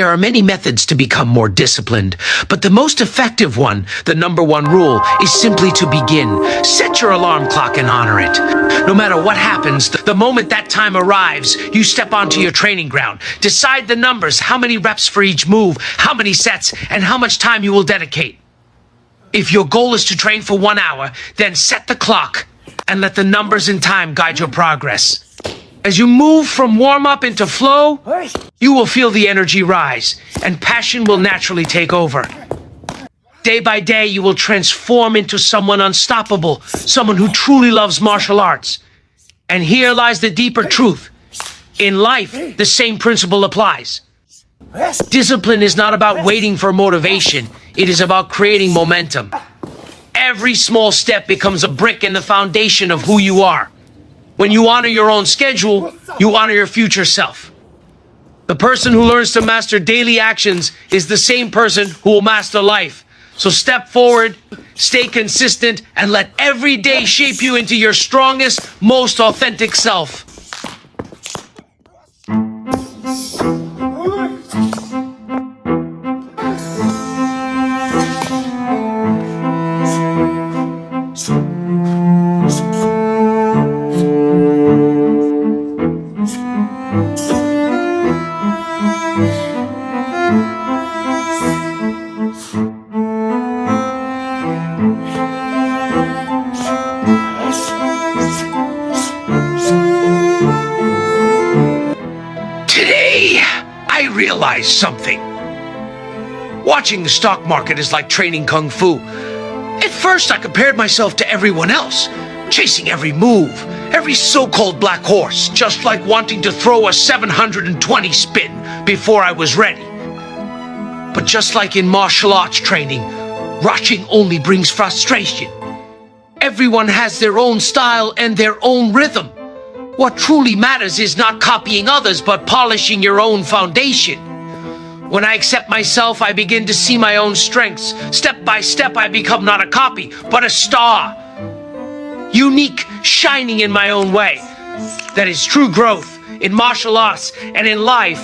There are many methods to become more disciplined, but the most effective one, the number one rule, is simply to begin. Set your alarm clock and honor it. No matter what happens, the moment that time arrives, you step onto your training ground. Decide the numbers, how many reps for each move, how many sets, and how much time you will dedicate. If your goal is to train for 1 hour, then set the clock and let the numbers and time guide your progress. As you move from warm-up into flow, you will feel the energy rise, and passion will naturally take over. Day by day, you will transform into someone unstoppable, someone who truly loves martial arts. And here lies the deeper truth. In life, the same principle applies. Discipline is not about waiting for motivation. It is about creating momentum. Every small step becomes a brick in the foundation of who you are. When you honor your own schedule, you honor your future self. The person who learns to master daily actions is the same person who will master life. So step forward, stay consistent, and let every day shape you into your strongest, most authentic self. Today, I realized something. Watching the stock market is like training Kung Fu. At first, I compared myself to everyone else, chasing every move, every so-called black horse, just like wanting to throw a 720 spin before I was ready. But just like in martial arts training, rushing only brings frustration. Everyone has their own style and their own rhythm. What truly matters is not copying others, but polishing your own foundation. When I accept myself, I begin to see my own strengths. Step by step, I become not a copy, but a star. Unique, shining in my own way. That is true growth in martial arts and in life.